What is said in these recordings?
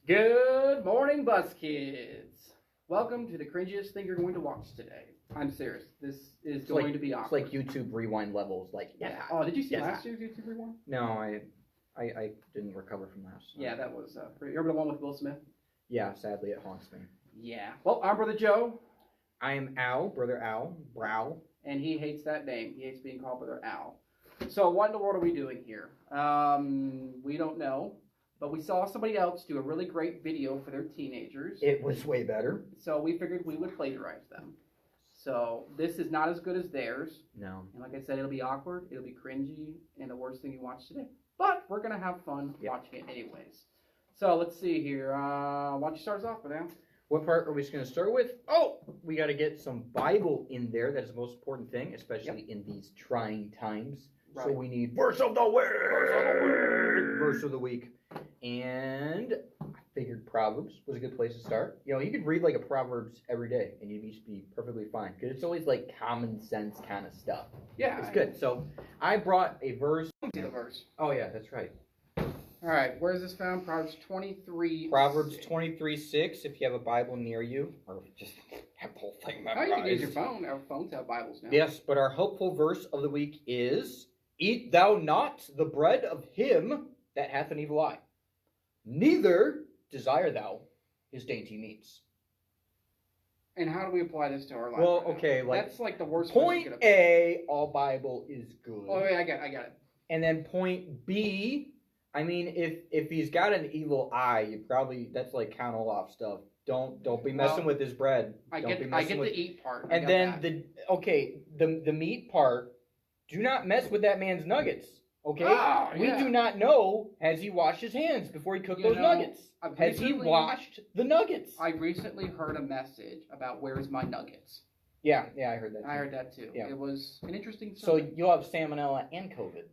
Good morning, bus kids. Welcome to the cringiest thing you're going to watch today. I'm serious. This is going to be awkward. It's like YouTube rewind levels. Yeah. Oh, did you see last year's YouTube rewind? No, I didn't recover from last. Yeah, that was pretty. You remember the one with Will Smith? Yeah, sadly it haunts me. Yeah. Well, I'm Brother Joe. I am Al, Brother Al, Brow. And he hates that name. He hates being called Brother Al. So what in the world are we doing here? We don't know. But we saw somebody else do a really great video for their teenagers. It was way better. So we figured we would plagiarize them. So this is not as good as theirs. No. And like I said, it'll be awkward, it'll be cringy, and the worst thing you watch today. But we're going to have fun watching it anyways. So let's see here. Why don't you start us off with that? What part are we just going to start with? Oh, we got to get some Bible in there. That is the most important thing, especially in these trying times. Right. So we need verse of the week. Verse of the week. And I figured Proverbs was a good place to start. You know, you could read like a Proverbs every day and you'd be perfectly fine. Because it's always like common sense kind of stuff. Yeah. It's good. So I brought a verse. See the verse. Oh, yeah, that's right. All right. Where is this found? Proverbs 23. Proverbs 23:6, if you have a Bible near you. Or just have the whole thing memorized. Oh, you can use your phone. Our phones have Bibles now. Yes, but our helpful verse of the week is, "Eat thou not the bread of him that hath an evil eye, neither desire thou his dainty meats." And how do we apply this to our life? Well, okay, that's like the worst. Point A, all Bible is good. Oh, yeah, I got it. And then point B, I mean, if he's got an evil eye, you probably, that's like count all off stuff. Don't be messing with his bread. I get the eat part. And then the meat part. Do not mess with that man's nuggets. Okay? Oh, we do not know, has he washed his hands before he cooked those nuggets? Has he washed the nuggets? I recently heard a message about where's my nuggets. Yeah, I heard that too. I heard that too. Yeah. It was an interesting So you'll have salmonella and COVID.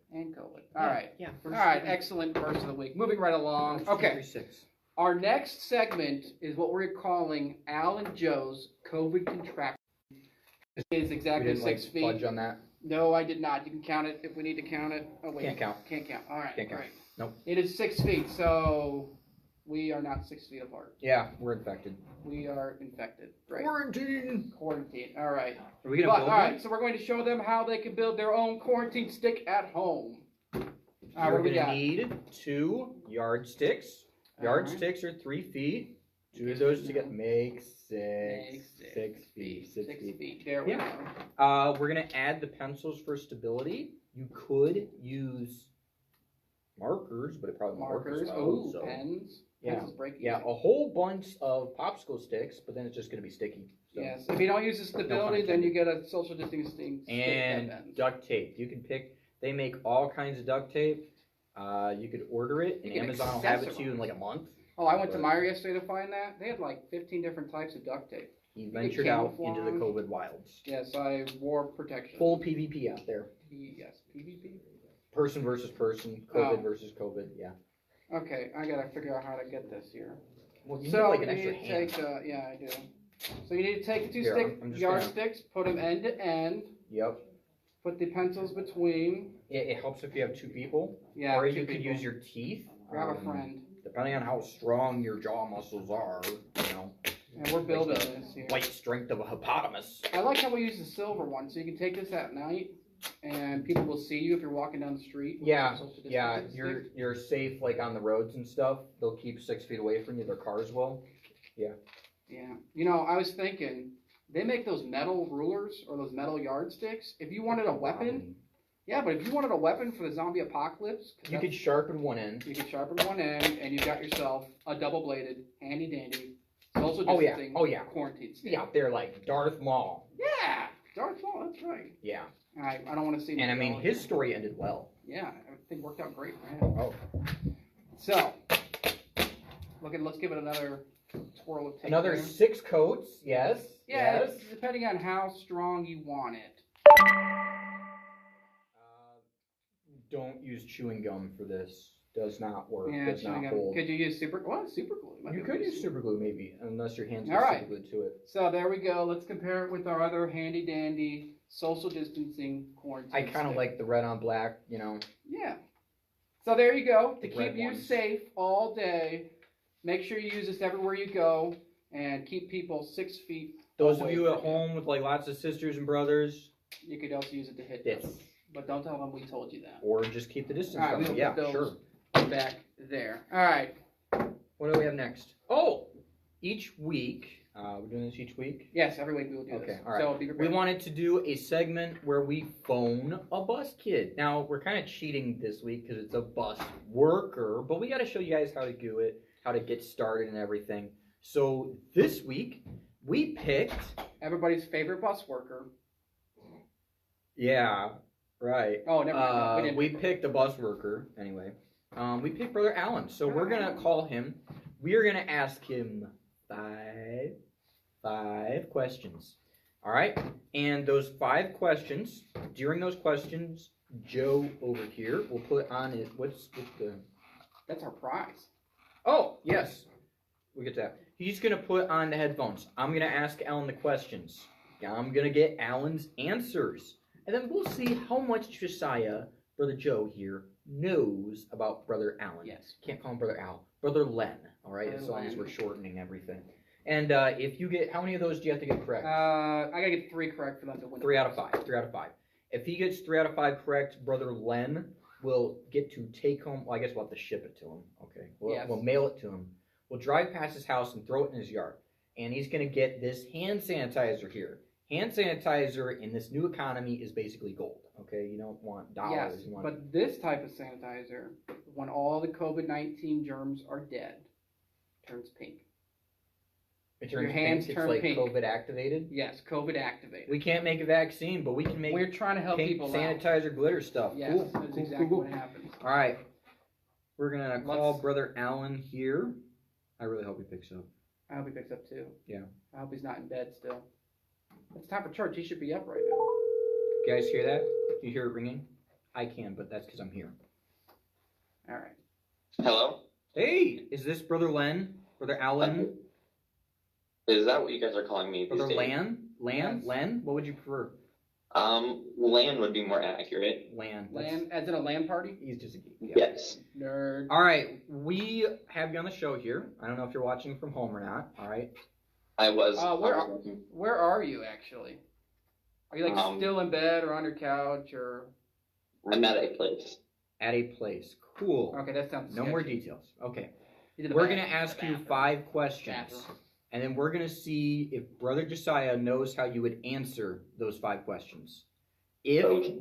All right. Yeah. All right, excellent verse of the week. Moving right along. Okay. Our next segment is what we're calling Al and Joe's COVID contraction. It is exactly 6 feet. Fudge on that? No, I did not. You can count it if we need to count it. Oh, wait. Can't count. All right. Can't count. Right. Nope. It is 6 feet, so we are not 6 feet apart. Yeah, we're infected. We are infected. Right. Quarantine. All right. Are we gonna build one? All right, so we're going to show them how they can build their own quarantine stick at home. All right, We're what do we got? gonna need 2 yardsticks. Yardsticks are 3 feet. 2 of those together make 6 feet. 6 feet. There we go. We're gonna add the pencils for stability. You could use markers, but it probably won't work as well. Pens. Yeah, pencils break easy. a whole bunch of popsicle sticks, but then it's just gonna be sticky. So. Yes, if you don't use the stability, then you get a social distancing stick. And duct tape. You can pick. They make all kinds of duct tape. You could order it, and Amazon will have it to you in like a month. Oh, I went to Meijer yesterday to find that. They had like 15 different types of duct tape. He ventured out into the COVID wilds. Yes, I wore protection. Full PvP out there. Yes, PvP? Person versus person, COVID versus COVID, yeah. Okay, I gotta figure out how to get this here. Well, you need like an extra hand. Yeah, I do. So you need to take the 2 yardsticks, put them end to end. Yep. Put the pencils between. It helps if you have 2 people. Yeah, or you could use your teeth. Grab a friend. Depending on how strong your jaw muscles are, you know. And we're building this here. White strength of a hippopotamus. I like how we use the silver one, so you can take this at night, and people will see you if you're walking down the street. Yeah, you're safe like on the roads and stuff. They'll keep 6 feet away from you. Their cars will. Yeah. Yeah. You know, I was thinking, they make those metal rulers or those metal yardsticks. If you wanted a weapon, but if you wanted a weapon for the zombie apocalypse, you could sharpen one end. You could sharpen one end, and you got yourself a double-bladed, handy dandy, social distancing quarantine stick. Yeah, they're like Darth Maul. Yeah, Darth Maul. That's right. Yeah. I don't want to see. And I mean, his story ended well. Yeah, everything worked out great for him. Oh. So, let's give it another twirl of tape. Another 6 coats. Yes. Yeah, yes. Depending on how strong you want it. Don't use chewing gum for this. Does not work. Yeah, does not hold. Could you use super glue? You could use super glue maybe, unless your hands are super glued to it. So there we go. Let's compare it with our other handy dandy social distancing quarantine. I kind of like the red on black, you know. Yeah. So there you go. To The keep you safe all day, Make sure you use this everywhere you go, and keep people 6 feet. Those of away you at from you. home with like lots of sisters and brothers, You could also use it to hit Yes. them, but don't tell them we told you that. or just keep the distance All right, from we them. will Yeah, put those sure. back there. All right. What do we have next? Oh, each week. We're doing this each week. Yes, every week we will do this. Okay, all right. So be We prepared. wanted to do a segment where we phone a bus kid. Now, we're kind of cheating this week because it's a bus worker, but we got to show you guys how to do it, how to get started and everything. So this week, we picked... Everybody's favorite bus worker. Yeah, right. Oh, never mind. We picked a bus worker, anyway. We picked Brother Allen. So we're going to call him. We are going to ask him five questions. All right? And those 5 questions, during those questions, Joe over here will put on his, what's the... That's our prize. Oh, yes. We'll get to that. He's going to put on the headphones. I'm going to ask Alan the questions. I'm going to get Alan's answers. And then we'll see how much Josiah, Brother Joe here, knows about Brother Allen. Yes. Can't call him Brother Al. Brother Len. All right? Brother As long as Len. we're shortening everything. And if you get, how many of those do you have to get correct? I gotta get 3 correct for them to win. 3 out of 5. 3 out of 5. If he gets 3 out of 5 correct, Brother Len will get to take home. Well, I guess we'll have to ship it to him. Okay. Yes. We'll mail it to him. We'll drive past his house and throw it in his yard. And he's going to get this hand sanitizer here. Hand sanitizer in this new economy is basically gold. Okay. You don't want dollars. Yes, You want... but this type of sanitizer, when all the COVID-19 germs are dead, turns pink. It turns your hands pink. turn It's like pink. COVID activated. Yes, COVID activated. We can't make a vaccine, but we can make We're trying to help pink people out. sanitizer glitter stuff. Yes, Cool. that's Cool, exactly cool, what cool. happens. All right. We're going to call Let's- Brother Allen here. I really hope he picks up. I hope he picks up too. Yeah. I hope he's not in bed still. It's time for church. He should be up right now. You guys hear that? Do you hear it ringing? I can, but that's because I'm here. All right. Hello? Hey, is this Brother Len? Brother Allen? Is that what you guys are calling me these Brother days? Lan? Lan? Yes. Len? What would you prefer? Land would be more accurate. Lan. Land, as in a land party? He's just a geek. Yeah. Yes. Nerd. All right, we have you on the show here. I don't know if you're watching from home or not. All right. I was. Where are you actually? Are you like still in bed or on your couch or? I'm at a place. At a place. Cool. Okay, that sounds. No sketchy. more details. Okay. He's in the We're bath- going to ask the you bathroom. 5 questions. Bathroom. And then we're going to see if Brother Josiah knows how you would answer those 5 questions. If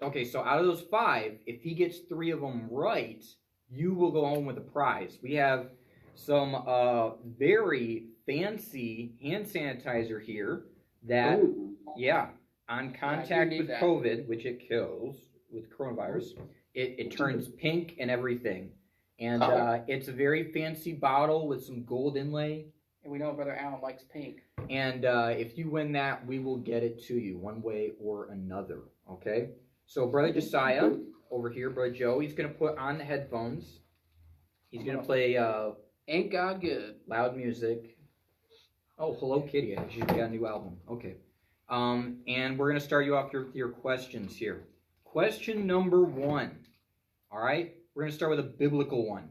okay, so out of those 5, if he gets 3 of them right, you will go home with a prize. We have some very fancy hand sanitizer here that, Ooh. yeah, on contact need with that. COVID, which it kills with coronavirus, it turns pink and everything. And it's a very fancy bottle with some gold inlay. And we know Brother Allen likes pink. And if you win that, we will get it to you one way or another. Okay? So Brother Josiah, over here, Brother Joe, he's going to put on the headphones. He's going to play Ain't God good? loud music. Oh, Hello Kitty. She's got a new album. Okay. And we're going to start you off your questions here. Question number 1. All right? We're going to start with a biblical one.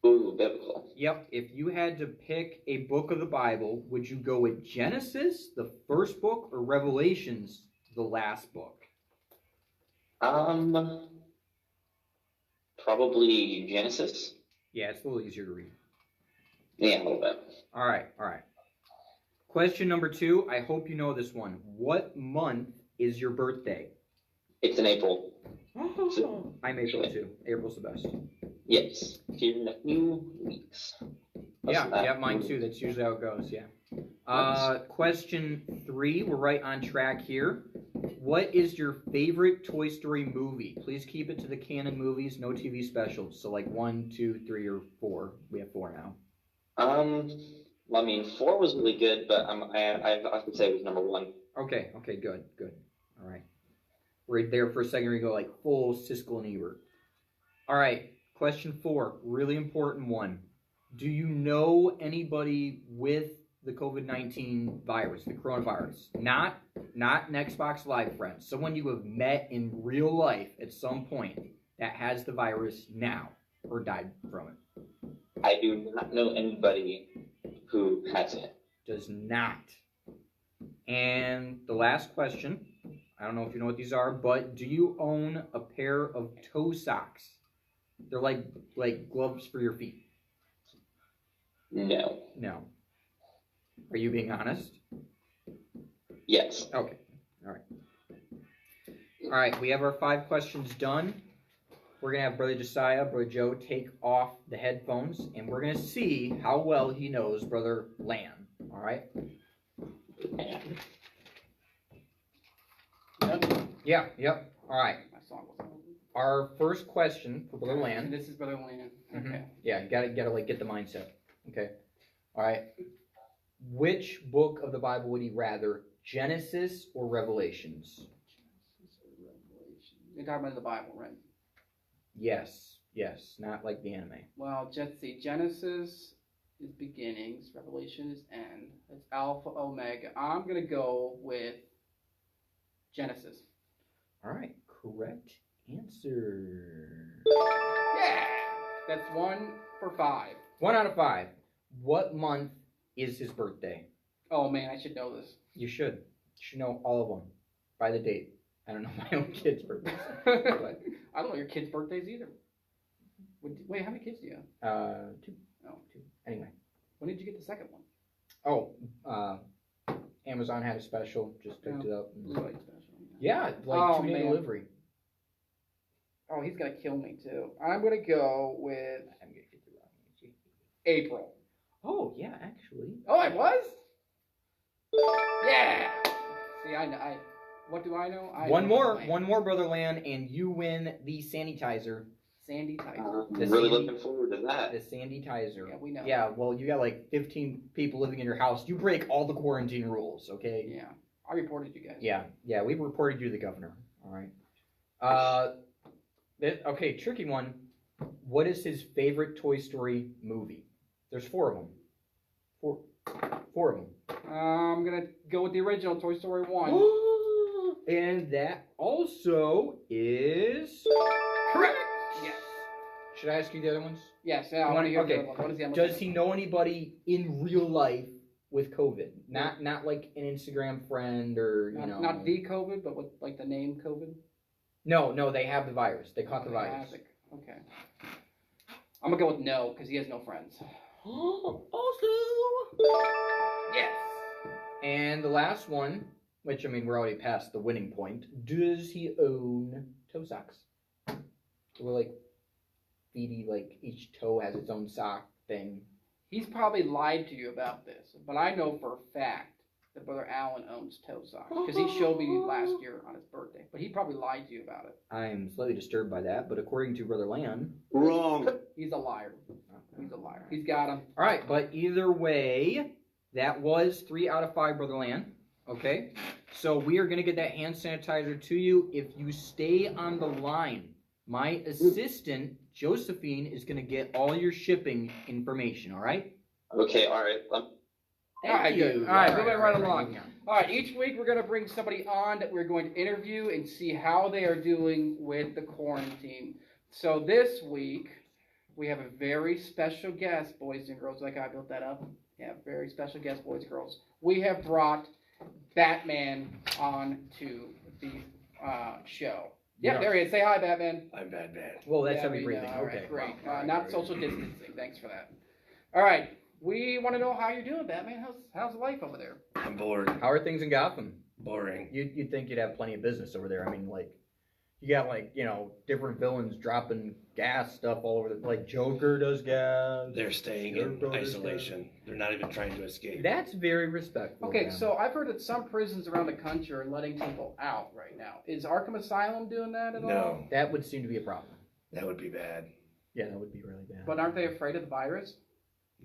Ooh, biblical. Yep. If you had to pick a book of the Bible, would you go with Genesis, the first book, or Revelations, the last book? Probably Genesis. Yeah, it's a little easier to read. Yeah, a little bit. All right. Question number 2. I hope you know this one. What month is your birthday? It's in April. I'm April too. April's the best. Yes. Here in a few weeks. Yeah, mine too. That's usually how it goes. Yeah. Question 3. We're right on track here. What is your favorite Toy Story movie? Please keep it to the canon movies, no TV specials. So like 1, 2, 3, or 4. We have 4 now. I mean, 4 was really good, but I have to say it was number 1. Okay, good. All right. Right there for a second, we go like full Siskel and Ebert. All right, question 4, really important one. Do you know anybody with the COVID-19 virus, the coronavirus? Not an Xbox Live friend. Someone you have met in real life at some point that has the virus now or died from it. I do not know anybody who has it. Does not. And the last question, I don't know if you know what these are, but do you own a pair of toe socks? They're like gloves for your feet. No. No. Are you being honest? Yes. Okay. All right. All right. We have our 5 questions done. We're going to have Brother Josiah, Brother Joe take off the headphones, and we're going to see how well he knows Brother Lan. All right? Yeah, yep. All right. My song was on. Our first question for Brother Lan. And this is Brother Lan. Okay. Yeah, you gotta like get the mindset. Okay. All right. Which book of the Bible would he rather, Genesis or Revelations? You're talking about the Bible, right? Yes, not like the anime. Well, let's see. Genesis is beginnings. Revelation is end. It's Alpha, Omega. I'm gonna go with Genesis. All right, correct answer. Yeah, that's 1 for 5. 1 out of 5. What month is his birthday? Oh man, I should know this. You should. You should know all of them by the date. I don't know my own kid's birthdays. I don't know your kids' birthdays either. Wait, how many kids do you have? 2. Oh. 2. Anyway. When did you get the second one? Oh, Amazon had a special. Just picked it up. Really special. Yeah, like Oh, 2-day man. delivery. Oh, he's gonna kill me too. I'm gonna go with I'm gonna get the wrong answer. April. Oh yeah, actually. Oh, I was. Yeah. See, I. What do I know? One more, Brother Lan, and you win the sanitizer. Sandy Tizer. I'm The really Sandy- looking forward to that. The sanitizer. Yeah, we know. Yeah, well, you got like 15 people living in your house. You break all the quarantine rules, okay? Yeah. I reported you guys. Yeah, we reported you to the governor. All right. Okay, tricky one. What is his favorite Toy Story movie? There's 4 of them. Four of them. I'm gonna go with the original Toy Story 1. And that also is correct. Yes. Should I ask you the other ones? Yes. Yeah, I want to hear Okay. the other one. What is the other Does one? he know anybody in real life with COVID? Not like an Instagram friend or you know. Not the COVID, but with like the name COVID. No, they have the virus. They caught the Oh, virus. classic. Okay. I'm gonna go with no because he has no friends. Also. Yes. And the last one, which I mean we're already past the winning point. Does he own toe socks? We're like feety, like each toe has its own sock thing. He's probably lied to you about this, but I know for a fact that Brother Allen owns toe socks because he showed me last year on his birthday. But he probably lied to you about it. I am slightly disturbed by that, but according to Brother Lan, Wrong. He's a liar. He's a liar. He's got him. all right, but either way, that was 3 out of 5, Brother Lan. Okay, so we are gonna get that hand sanitizer to you if you stay on the line. My assistant Josephine is gonna get all your shipping information. All right. Okay, all right. Thank All right, you. good. All right, moving right along. All right, each week we're going to bring somebody on that we're going to interview and see how they are doing with the quarantine. So this week we have a very special guest, boys and girls. Like I built that up. Yeah, very special guest, boys and girls. We have brought Batman on to the show. Yeah, Yeah. there he is. Say hi, Batman. I'm Batman. Well, that's Yeah, heavy we breathing. know. All Okay. right, great. All right, Not great. social distancing. Thanks for that. All right, we want to know how you're doing, Batman. How's life over there? I'm bored. How are things in Gotham? Boring. You'd think you'd have plenty of business over there. I mean, like, you got like different villains dropping gas stuff all over the like Joker does gas. They're staying in isolation. They're not even trying to escape. That's very respectful. Okay, man. so I've heard that some prisons around the country are letting people out right now. Is Arkham Asylum doing that at all? No, that would seem to be a problem. that would be bad. Yeah, that would be really bad. But aren't they afraid of the virus?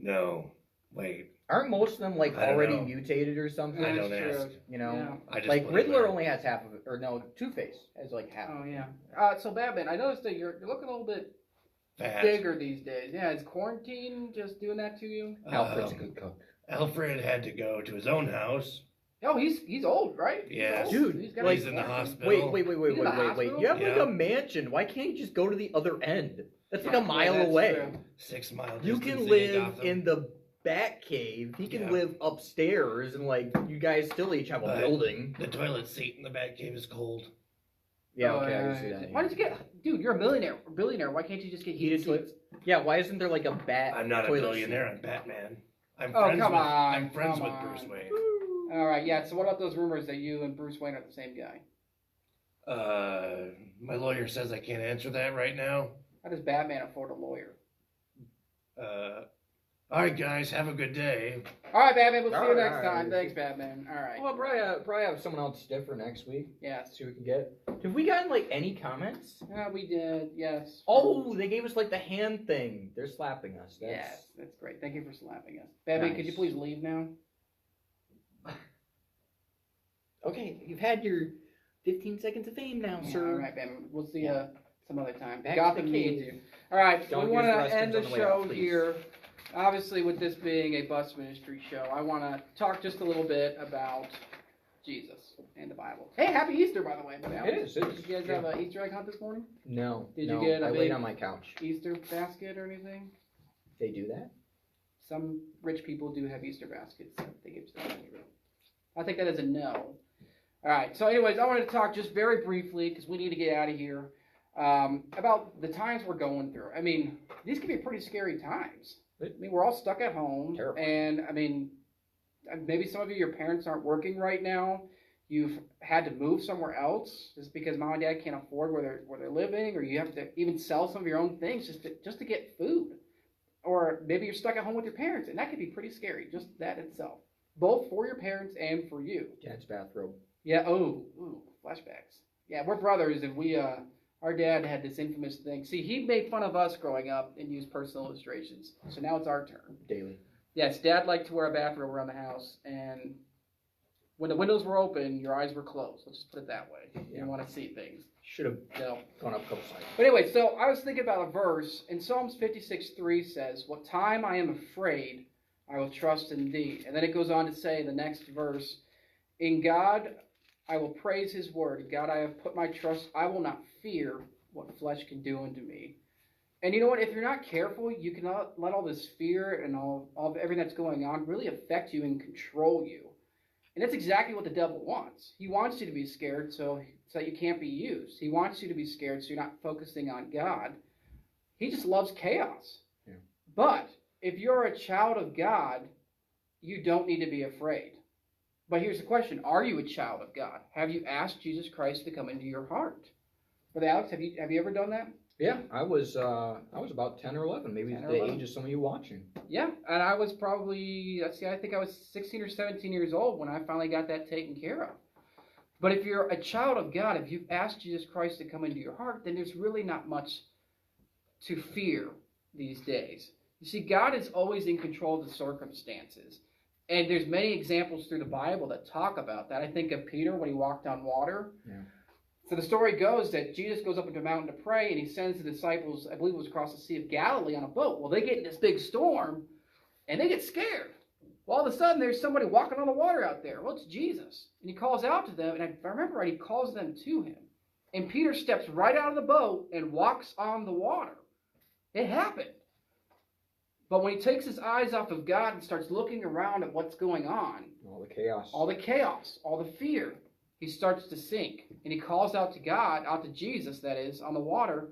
No. Wait. Aren't most of them like I don't already know. mutated or something? I That's don't true. ask. You know, Yeah. I just like put it Riddler there. only has half of it, or no, Two-Face has like half. Oh yeah. So Batman, I noticed that you're looking a little bit Fat. bigger these days. Yeah, is quarantine just doing that to you? Alfred's a good cook. Alfred had to go to his own house. Oh, he's old, right? He's Yes. old. Dude, He's got like- He's in the quarantine. hospital. Wait. He's in the hospital? You have like Yeah. a mansion. Why can't you just go to the other end? That's like a mile away. True. 6 mile You distance can live Gotham. in the Bat Cave. He can Yeah. live upstairs, and like you guys still each have a building. The toilet seat in the Batcave is cold. Yeah, Oh, okay, I yeah, can see that. Why did you get, dude? You're a billionaire. Why can't you just get heated Heated seats? Yeah, why isn't there like a bat? I'm not a toilet billionaire. I'm Batman. I'm Oh, friends come with, on, I'm friends come with on. Bruce Wayne. seat? All right, yeah. So what about those rumors that you and Bruce Wayne are the same guy? My lawyer says I can't answer that right now. How does Batman afford a lawyer? All right, guys, have a good day. All right, Batman. We'll see you All next right. time. Thanks, Batman. All right. Well, probably have someone else different next week. Yeah. See what we can get. Have we gotten like any comments? We did. Yes. Oh, they gave us like the hand thing. They're slapping us. That's... Yes, that's great. Thank you for slapping us. Batman, could you Nice. please leave now? Okay, you've had your 15 seconds of fame now, Yeah, sir. all right, Batman. We'll see you some other time. Back Gotham to the needs cave. you. All right, Don't we want use to restrooms end the on the way show out, please. here. Obviously, with this being a bus ministry show, I want to talk just a little bit about Jesus and the Bible. Hey, happy Easter, by the way. It is. Did you guys have an Easter egg hunt this morning? No. Did you no, get a I big- laid on my couch. Easter basket or anything? They do that? Some rich people do have Easter baskets that they give to their children. I think that is a no. All right. So, anyways, I wanted to talk just very briefly because we need to get out of here about the times we're going through. I mean, these can be pretty scary times. I mean, we're all stuck at home, Terrifying. and I mean, maybe some of you, your parents aren't working right now. You've had to move somewhere else just because mom and dad can't afford where they're living, or you have to even sell some of your own things just to get food. Or maybe you're stuck at home with your parents, and that could be pretty scary, just that itself. Both for your parents and for you. Dad's bathrobe. Yeah, ooh, flashbacks. Yeah, we're brothers, and our dad had this infamous thing. See, he made fun of us growing up and used personal illustrations. So now it's our turn. Daily. Yes, Dad liked to wear a bathrobe around the house, and when the windows were open, your eyes were closed. Let's just put it that way. You Yeah. didn't want to see things. Should have So, gone up a couple sides. but anyway, so I was thinking about a verse, and Psalms 56:3 says, "What time I am afraid, I will trust in thee." And then it goes on to say in the next verse, "In God I will praise his word. In God I have put my trust. I will not fear what flesh can do unto me." And you know what? If you're not careful, you can let all this fear and all of everything that's going on really affect you and control you. And that's exactly what the devil wants. He wants you to be scared so that you can't be used. He wants you to be scared so you're not focusing on God. He just loves chaos. Yeah. But if you're a child of God, you don't need to be afraid. But here's the question. Are you a child of God? Have you asked Jesus Christ to come into your heart? Brother Alex, have you ever done that? Yeah, I was about 10 or 11, maybe 10 or the 11. age of some of you watching. Yeah, and I was probably, I think I was 16 or 17 years old when I finally got that taken care of. But if you're a child of God, if you've asked Jesus Christ to come into your heart, then there's really not much to fear these days. You see, God is always in control of the circumstances. And there's many examples through the Bible that talk about that. I think of Peter when he walked on water. Yeah. So the story goes that Jesus goes up into a mountain to pray, and he sends the disciples, I believe it was across the Sea of Galilee, on a boat. Well, they get in this big storm, and they get scared. Well, all of a sudden, there's somebody walking on the water out there. Well, it's Jesus. And he calls out to them, and if I remember right, he calls them to him. And Peter steps right out of the boat and walks on the water. It happened. But when he takes his eyes off of God and starts looking around at what's going on, All the chaos. all the fear, he starts to sink. And he calls out to God, out to Jesus, that is, on the water.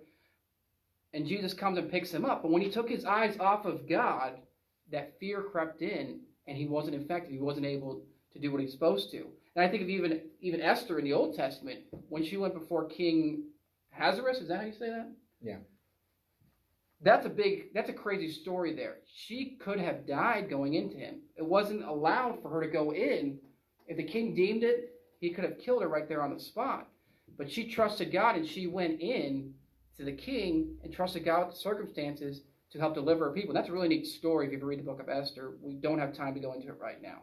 And Jesus comes and picks him up. But when he took his eyes off of God, that fear crept in, and he wasn't effective. He wasn't able to do what he's supposed to. And I think of even Esther in the Old Testament, when she went before King Ahasuerus, is that how you say that? Yeah. That's a crazy story there. She could have died going into him. It wasn't allowed for her to go in. If the king deemed it, he could have killed her right there on the spot. But she trusted God, and she went in to the king and trusted God with the circumstances to help deliver her people. And that's a really neat story if you ever read the book of Esther. We don't have time to go into it right now.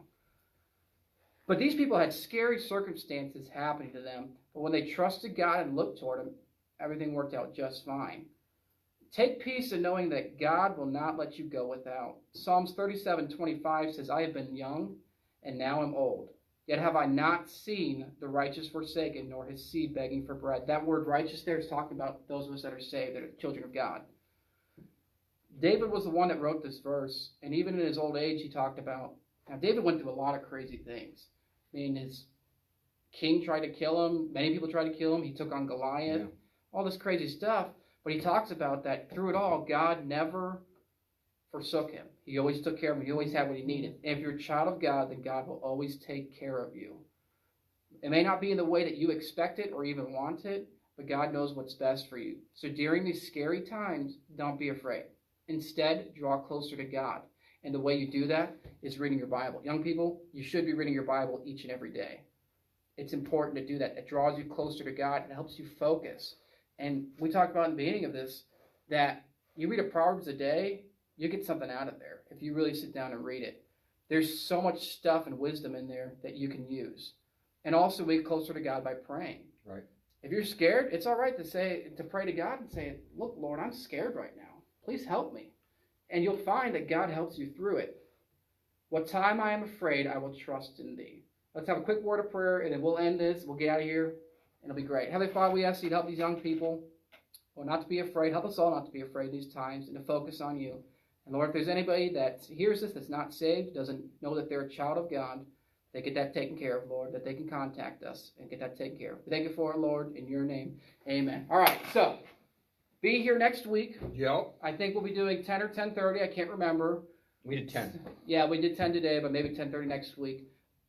But these people had scary circumstances happening to them. But when they trusted God and looked toward him, everything worked out just fine. Take peace in knowing that God will not let you go without. Psalms 37:25 says, "I have been young, and now am old. Yet have I not seen the righteous forsaken, nor his seed begging for bread." That word righteous there is talking about those of us that are saved, that are children of God. David was the one that wrote this verse, and even in his old age, he talked about. Now, David went through a lot of crazy things. I mean, his king tried to kill him. Many people tried to kill him. He took on Goliath. Yeah. All this crazy stuff. But he talks about that through it all, God never forsook him. He always took care of him. He always had what he needed. And if you're a child of God, then God will always take care of you. It may not be in the way that you expect it or even want it, but God knows what's best for you. So during these scary times, don't be afraid. Instead, draw closer to God. And the way you do that is reading your Bible. Young people, you should be reading your Bible each and every day. It's important to do that. It draws you closer to God. It helps you focus. And we talked about in the beginning of this that you read a Proverbs a day, you get something out of there if you really sit down and read it. There's so much stuff and wisdom in there that you can use. And also we get closer to God by praying. Right. If you're scared, it's all right to pray to God and say, look, Lord, I'm scared right now. Please help me. And you'll find that God helps you through it. What time I am afraid, I will trust in thee. Let's have a quick word of prayer, and then we'll end this. We'll get out of here, and it'll be great. Heavenly Father, we ask you to help these young people, Lord, not to be afraid. Help us all not to be afraid these times and to focus on you. And Lord, if there's anybody that hears this that's not saved, doesn't know that they're a child of God, they get that taken care of, Lord, that they can contact us and get that taken care of. We thank you for it, Lord, in your name. Amen. All right, so be here next week. Yep. I think we'll be doing 10 or 10:30. I can't remember. We did 10. Yeah, we did 10 today, but maybe 10:30 next week.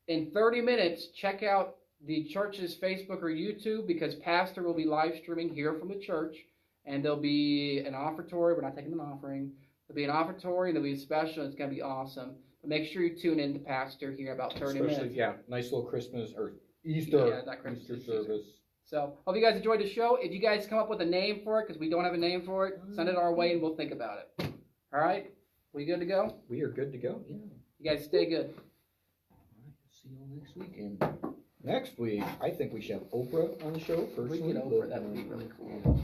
In 30 minutes, check out the church's Facebook or YouTube because Pastor will be live streaming here from the church, and there'll be an offertory. We're not taking an offering. There'll be an offertory, and there'll be a special, and it's going to be awesome. But make sure you tune in to Pastor here in about 30 Especially, minutes. yeah, nice little Christmas or Easter, Yeah, not Christmas, Easter Easter. service. So, hope you guys enjoyed the show. If you guys come up with a name for it, because we don't have a name for it, send it our way, and we'll think about it. All right? We good to go? We are good to go. Yeah. You guys stay good. All right, see you all next weekend. Next week, I think we should have Oprah on the show. We can Personally, get Oprah. That would be really cool.